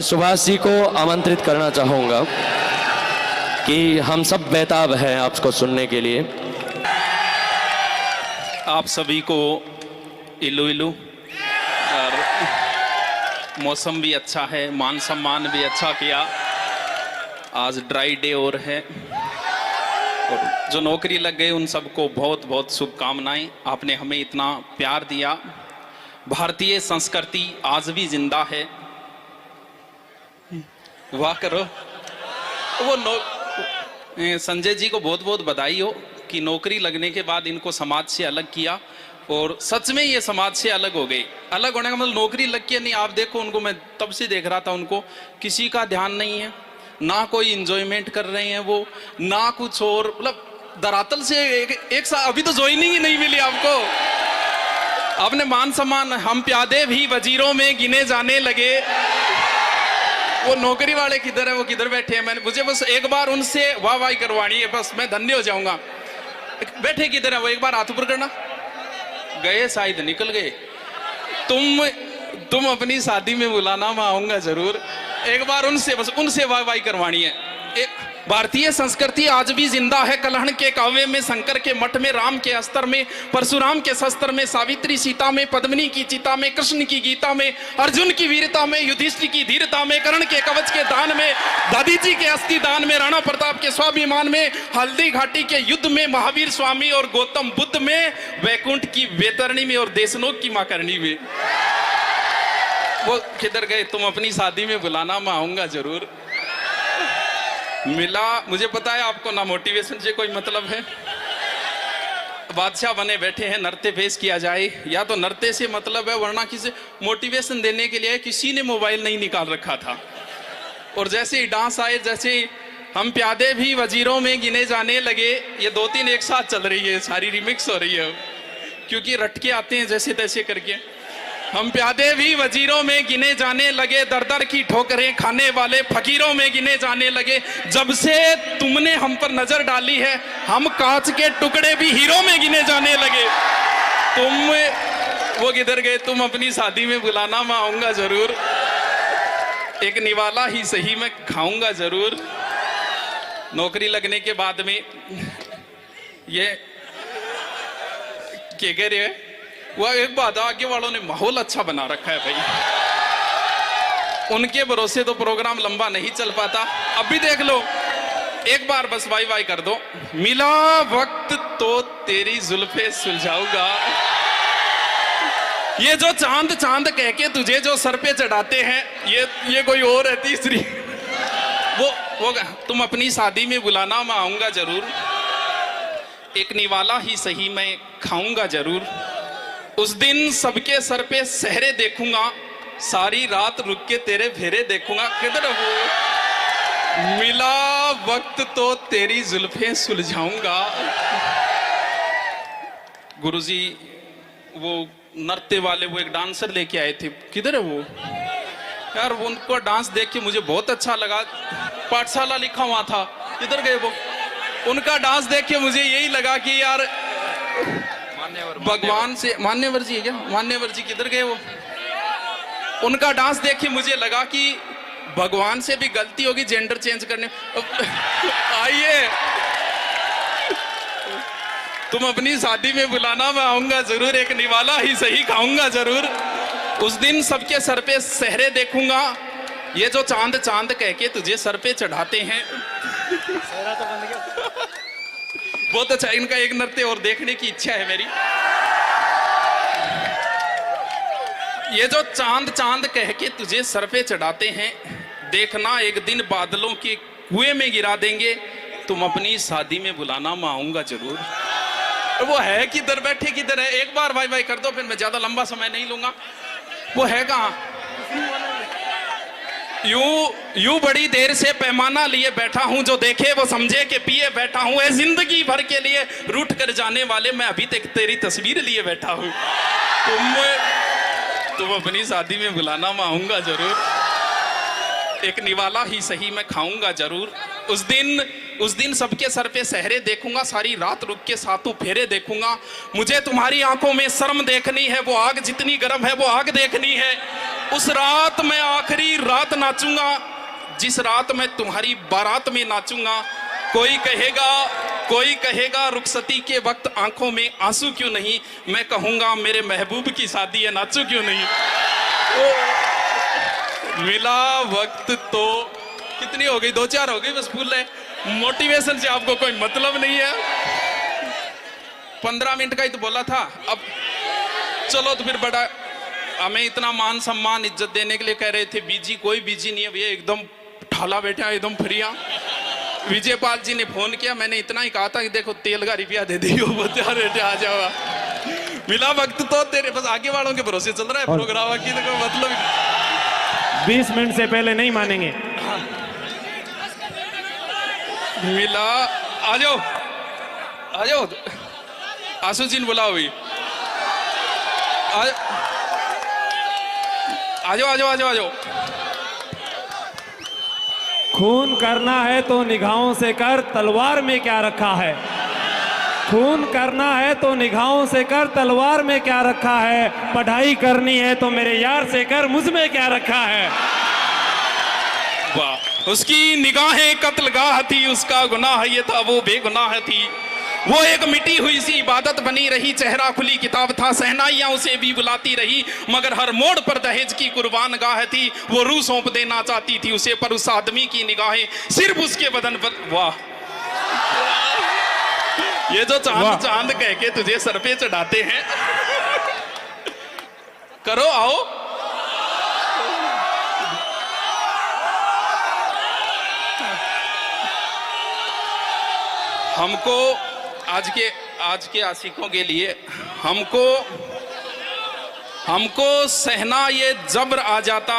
सुभाष जी को आमंत्रित करना चाहूँगा कि हम सब बेताब हैं आपको सुनने के लिए। आप सभी को इलू इलू, और मौसम भी अच्छा है, मान सम्मान भी अच्छा किया। आज ड्राई डे और है, और जो नौकरी लग गए उन सबको बहुत बहुत शुभकामनाएं। आपने हमें इतना प्यार दिया। भारतीय संस्कृति आज भी जिंदा है। वाह करो। वो संजय जी को बहुत बहुत बधाई हो कि नौकरी लगने के बाद इनको समाज से अलग किया, और सच में ये समाज से अलग हो गए। अलग होने का मतलब नौकरी लग के नहीं। आप देखो उनको, मैं तब से देख रहा था उनको, किसी का ध्यान नहीं है, ना कोई इंजॉयमेंट कर रहे हैं वो, ना कुछ और। मतलब धरातल से एक साथ अभी तो ज्वाइनिंग ही नहीं मिली आपको। आपने मान सम्मान, हम प्यादे भी वजीरों में गिने जाने लगे। वो नौकरी वाले किधर है, वो किधर बैठे हैं? मुझे बस एक बार उनसे वाह वाह करवानी है, बस मैं धन्य हो जाऊंगा। बैठे किधर है वो, एक बार हाथ ऊपर करना। गए शायद, निकल गए। तुम अपनी शादी में बुलाना, मैं आऊंगा जरूर। एक बार उनसे, बस उनसे वाह वाह करवानी है। भारतीय संस्कृति आज भी जिंदा है। कलहण के काव्य में, शंकर के मठ में, राम के अस्त्र में, परशुराम के शस्त्र में, सावित्री सीता में, पद्मिनी की चिता में, कृष्ण की गीता में, अर्जुन की वीरता में, युधिष्ठिर की धीरता में, कर्ण के कवच के दान में, दादी जी के अस्थि दान में, राणा प्रताप के स्वाभिमान में, हल्दी घाटी के युद्ध में, महावीर स्वामी और गौतम बुद्ध में, वैकुंठ की वेतरणी में, और देशनोक की मां करणी में। वो किधर गए? तुम अपनी शादी में बुलाना, मैं आऊंगा जरूर। मिला, मुझे पता है आपको ना मोटिवेशन से कोई मतलब है। बादशाह बने बैठे हैं, नृत्य पेश किया जाए, या तो नृत्य से मतलब है, वरना किसी मोटिवेशन देने के लिए किसी ने मोबाइल नहीं निकाल रखा था। और जैसे ही डांस आए, जैसे ही हम प्यादे भी वजीरों में गिने जाने लगे, ये 2-3 एक साथ चल रही है, सारी रिमिक्स हो रही है, क्योंकि रटके आते हैं जैसे तैसे करके। हम प्यादे भी वजीरों में गिने जाने लगे, दर दर की ठोकरें खाने वाले फकीरों में गिने जाने लगे। जब से तुमने हम पर नजर डाली है, हम कांच के टुकड़े भी हीरो में गिने जाने लगे। वो किधर गए? तुम अपनी शादी में बुलाना, मैं आऊंगा जरूर। एक निवाला ही सही, मैं खाऊंगा जरूर। नौकरी लगने के बाद में ये क्या कह रहे हैं? वह एक बात, आगे वालों ने माहौल अच्छा बना रखा है भाई। उनके भरोसे तो प्रोग्राम लंबा नहीं चल पाता। अब भी देख लो, एक बार बस वाई वाई कर दो। मिला वक्त तो तेरी जुल्फे सुलझाऊंगा। ये जो चांद चांद कह के तुझे जो सर पे चढ़ाते हैं, ये कोई और है तीसरी। वो तुम अपनी शादी में बुलाना, मैं आऊंगा जरूर। एक निवाला ही सही, मैं खाऊंगा जरूर। उस दिन सबके सर पे सहरे देखूंगा, सारी रात रुक के तेरे फेरे देखूंगा। किधर वो? मिला वक्त तो तेरी जुल्फें सुलझाऊंगा। गुरुजी वो नृत्य वाले, वो एक डांसर लेके आए थे, किधर है वो यार? वो उनको डांस देख के मुझे बहुत अच्छा लगा। पाठशाला लिखा हुआ था, किधर गए वो? उनका डांस देख के मुझे यही लगा कि यार भगवान से, मान्यवर जी है क्या? मान्यवर जी किधर गए वो? उनका डांस देख के मुझे लगा कि भगवान से भी गलती होगी जेंडर चेंज करने। आइए, तुम अपनी शादी में बुलाना, मैं आऊंगा जरूर। एक निवाला ही सही, खाऊंगा जरूर। उस दिन सबके सर पे सहरे देखूंगा, ये जो चांद चांद कह के तुझे सर पे चढ़ाते हैं। बहुत अच्छा, इनका एक नृत्य और देखने की इच्छा है मेरी। ये जो चांद चांद कह के तुझे सर पे चढ़ाते हैं, देखना एक दिन बादलों के कुएं में गिरा देंगे। तुम अपनी शादी में बुलाना, मैं आऊंगा जरूर। वो है किधर? बैठे किधर है? एक बार भाई भाई कर दो, फिर मैं ज्यादा लंबा समय नहीं लूंगा। वो है कहाँ? यूं बड़ी देर से पैमाना लिए बैठा हूं, जो देखे वो समझे कि पिए बैठा हूं। जिंदगी भर के लिए रूठ कर जाने वाले, मैं अभी तक तेरी तस्वीर लिए बैठा हूं। तुम अपनी शादी में बुलाना, मैं आऊंगा जरूर। एक निवाला ही सही, मैं खाऊंगा जरूर। उस दिन सबके सर पे सहरे देखूंगा, सारी रात रुक के सातों फेरे देखूंगा। मुझे तुम्हारी आंखों में शर्म देखनी है, वो आग जितनी गर्म है वो आग देखनी है। उस रात मैं आखिरी रात नाचूंगा, जिस रात मैं तुम्हारी बारात में नाचूंगा। कोई कहेगा रुखसती के वक्त आंखों में आंसू क्यों नहीं, मैं कहूंगा मेरे महबूब की शादी है, नाचू क्यों नहीं। मिला वक्त तो कितनी हो गई, 2-4 हो गई बस, फूल है। मोटिवेशन से आपको कोई मतलब नहीं है। 15 मिनट का ही तो बोला था। अब चलो तो फिर बड़ा हमें इतना मान सम्मान इज्जत देने के लिए कह रहे थे बीजी, कोई बीजी नहीं है भैया, एकदम ठाला बैठा एकदम फ्रिया। विजय पाल जी ने फोन किया, मैंने इतना ही कहा था कि देखो तेल का रुपया दे दियो, आ जाओ। मिला वक्त तो तेरे, बस आगे वालों के भरोसे चल रहा है प्रोग्राम की, तो मतलब 20 मिनट से पहले नहीं मानेंगे। मिला, आ जाओ आशु जी ने बुलाओ भी, आ जाओ। खून करना है तो निगाहों से कर, तलवार में क्या रखा है। खून करना है तो निगाहों से कर, तलवार में क्या रखा है। पढ़ाई करनी है तो मेरे यार से कर, मुझ में क्या रखा है। वाह, उसकी निगाहें कत्लगाह थी, उसका गुनाह ये था वो बेगुनाह थी। वो एक मिटी हुई सी इबादत बनी रही, चेहरा खुली किताब था, सहनाइयां उसे भी बुलाती रही, मगर हर मोड़ पर दहेज की कुर्बान गाह थी। वो रूह सौंप देना चाहती थी उसे, पर उस आदमी की निगाहें सिर्फ उसके बदन पर। वाह, ये जो चांद कह के तुझे सर पे चढ़ाते हैं, करो आओ। हमको आज के आशिकों के लिए हमको सहना ये जबर आ जाता।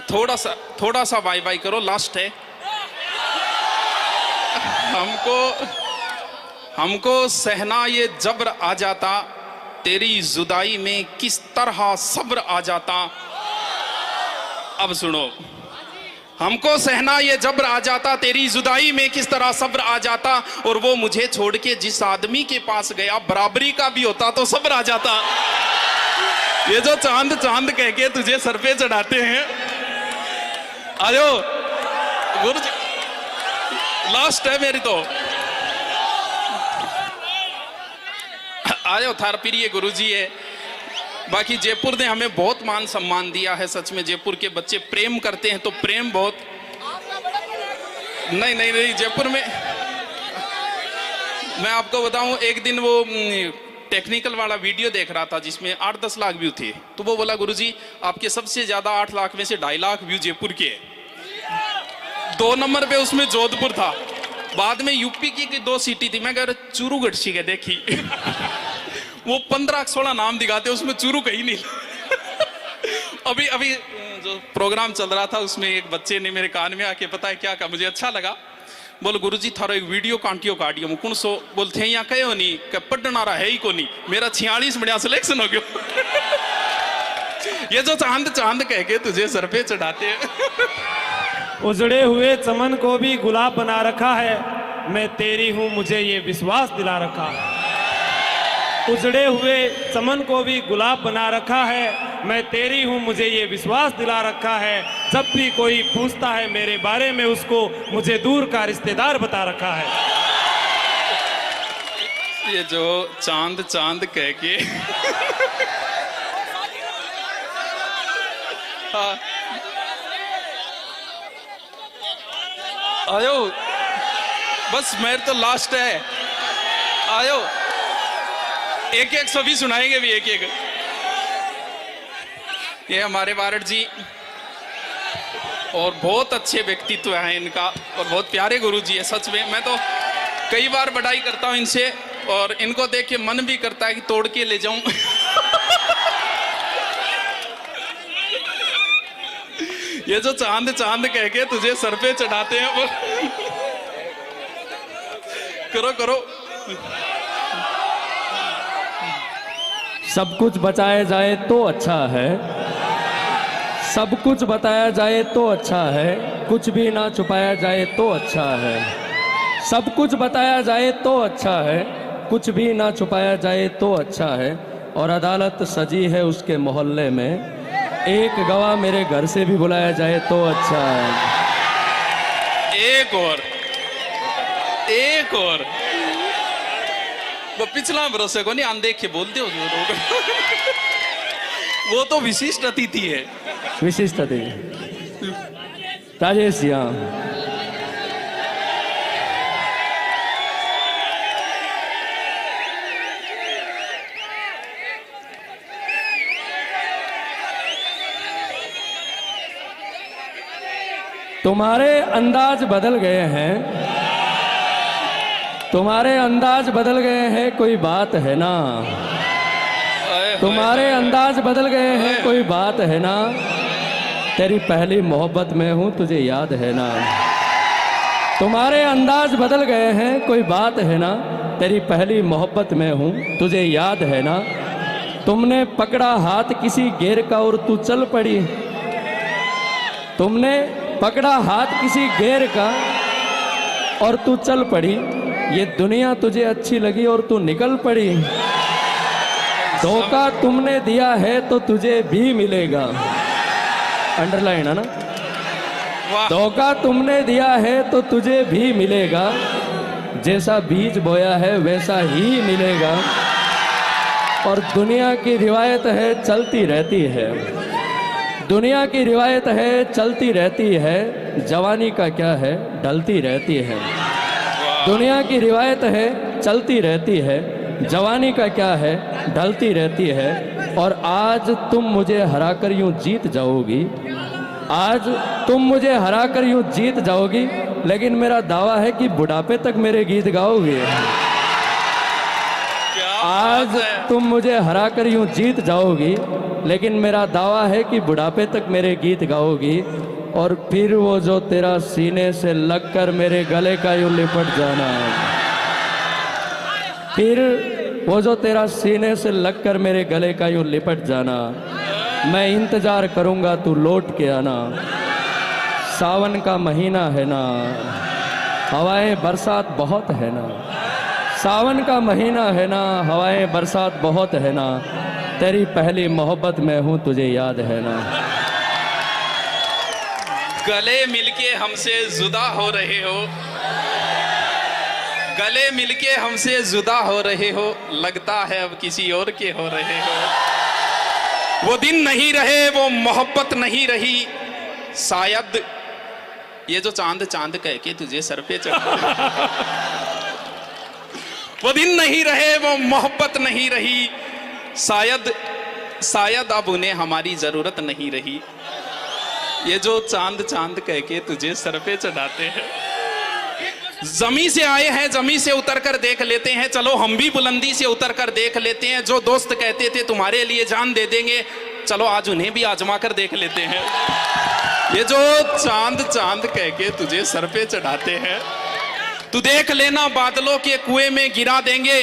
थोड़ा सा बाय बाय करो, लास्ट है। हमको सहना ये जबर आ जाता, तेरी जुदाई में किस तरह सब्र आ जाता। अब सुनो, हमको सहना ये जब्र आ जाता, तेरी जुदाई में किस तरह सब्र आ जाता। और वो मुझे छोड़ के जिस आदमी के पास गया, बराबरी का भी होता तो सब्र आ जाता। ये जो चांद कह के तुझे सर पे चढ़ाते हैं, आयो गुरु जी, लास्ट है मेरी तो। आयो थार प्रिय गुरु जी है। बाकी जयपुर ने हमें बहुत मान सम्मान दिया है, सच में जयपुर के बच्चे प्रेम करते हैं, तो प्रेम बहुत। नहीं जयपुर में मैं आपको बताऊं, एक दिन वो टेक्निकल वाला वीडियो देख रहा था जिसमें 8-10 लाख व्यू थे, तो वो बोला गुरुजी आपके सबसे ज्यादा 8 लाख में से 2.5 लाख व्यू जयपुर के। 2 नंबर पे उसमें जोधपुर था, बाद में यूपी की 2 सिटी थी। मैं कह रहा चूरू गढ़सी के देखी वो 15-16 नाम दिखाते, उसमें चूरू कहीं नहीं। अभी जो प्रोग्राम चल रहा था उसमें एक बच्चे ने मेरे कान में आके पता है क्या कहा, मुझे अच्छा लगा। बोल गुरुजी थारो एक वीडियो काटियो मुकुण सो बोलते यहाँ कहो नहीं पढ़ना रहा है ही को नहीं, मेरा 46 बढ़िया सिलेक्शन हो गया। ये जो चांद कह के तुझे सर पे चढ़ाते हैं। उजड़े हुए चमन को भी गुलाब बना रखा है, मैं तेरी हूं मुझे ये विश्वास दिला रखा है। उजड़े हुए चमन को भी गुलाब बना रखा है, मैं तेरी हूं मुझे ये विश्वास दिला रखा है। जब भी कोई पूछता है मेरे बारे में, उसको मुझे दूर का रिश्तेदार बता रखा है। ये जो चांद कह के हाँ। आयो बस मेरे तो लास्ट है, आयो एक सभी सुनाएंगे भी एक। ये हमारे वारड जी और बहुत अच्छे व्यक्तित्व हैं इनका, और बहुत प्यारे गुरु जी है सच में। मैं तो कई बार बड़ाई करता हूं इनसे, और इनको देख के मन भी करता है कि तोड़ के ले जाऊं। ये जो चांद कह के तुझे सर पे चढ़ाते हैं वो करो। सब कुछ बचाया जाए तो अच्छा है, सब कुछ बताया जाए तो अच्छा है, कुछ भी ना छुपाया जाए तो अच्छा है। सब कुछ बताया जाए तो अच्छा है, कुछ भी ना छुपाया जाए तो अच्छा है। और अदालत सजी है उसके मोहल्ले में, एक गवाह मेरे घर से भी बुलाया जाए तो अच्छा है। एक और वो पिछला भरोसे को नहीं अनदेखे बोलते हो जो लोग वो तो विशिष्ट अतिथि है। विशिष्ट अतिथि राजेश जी, हाँ। तुम्हारे अंदाज बदल गए हैं, तुम्हारे अंदाज बदल गए हैं, कोई बात है ना। तुम्हारे अंदाज बदल गए हैं, कोई बात है ना। तेरी पहली मोहब्बत में हूँ, तुझे याद है ना। तुम्हारे अंदाज बदल गए हैं, कोई बात है ना। तेरी पहली मोहब्बत में हूँ, तुझे याद है ना। तुमने पकड़ा हाथ किसी गैर का और तू चल पड़ी। तुमने पकड़ा हाथ किसी गैर का और तू चल पड़ी। ये दुनिया तुझे अच्छी लगी और तू निकल पड़ी। धोखा तुमने दिया है तो तुझे भी मिलेगा। अंडरलाइन है ना। धोखा तुमने दिया है तो तुझे भी मिलेगा। जैसा बीज बोया है वैसा ही मिलेगा। और दुनिया की रिवायत है चलती रहती है, दुनिया की रिवायत है चलती रहती है। जवानी का क्या है ढलती रहती है। दुनिया की रिवायत है चलती रहती है। जवानी का क्या है ढलती रहती है। और आज तुम मुझे हराकर यूं जीत जाओगी, आज तुम मुझे हराकर यूं जीत जाओगी। लेकिन मेरा दावा है कि बुढ़ापे तक मेरे गीत गाओगे। आज तुम मुझे हराकर यूं जीत जाओगी, लेकिन मेरा दावा है कि बुढ़ापे तक मेरे गीत गाओगी। और फिर वो जो तेरा सीने से लगकर मेरे गले का यूं लिपट जाना, फिर वो जो तेरा सीने से लगकर मेरे गले का यूं लिपट जाना। मैं इंतजार करूंगा तू लौट के आना। सावन का महीना है ना, हवाएं बरसात बहुत है ना। सावन का महीना है ना, हवाएं बरसात बहुत है ना। तेरी पहली मोहब्बत में हूँ, तुझे याद है ना। गले मिलके हमसे जुदा हो रहे हो, गले मिलके हमसे जुदा हो रहे हो। लगता है अब किसी और के हो रहे हो। वो दिन नहीं रहे, वो मोहब्बत नहीं रही। शायद ये जो चांद चांद कह के तुझे सर पे चढ़ा वो दिन नहीं रहे, वो मोहब्बत नहीं रही। शायद अब उन्हें हमारी जरूरत नहीं रही। ये जो चांद चांद कह के तुझे सर पे चढ़ाते हैं। जमी से आए हैं, जमी से उतर कर देख लेते हैं। चलो हम भी बुलंदी से उतर कर देख लेते हैं। जो दोस्त कहते थे तुम्हारे लिए जान दे देंगे, चलो आज उन्हें भी आजमा कर देख लेते हैं। ये जो चांद चांद कह के तुझे सर पे चढ़ाते हैं, तू देख लेना बादलों के कुएं में गिरा देंगे।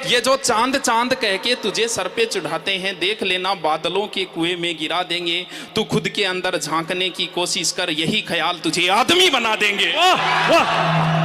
ये जो चांद चांद कह के तुझे सर पे चढ़ाते हैं, देख लेना बादलों के कुएं में गिरा देंगे। तू खुद के अंदर झांकने की कोशिश कर, यही ख्याल तुझे आदमी बना देंगे। वाह वाह।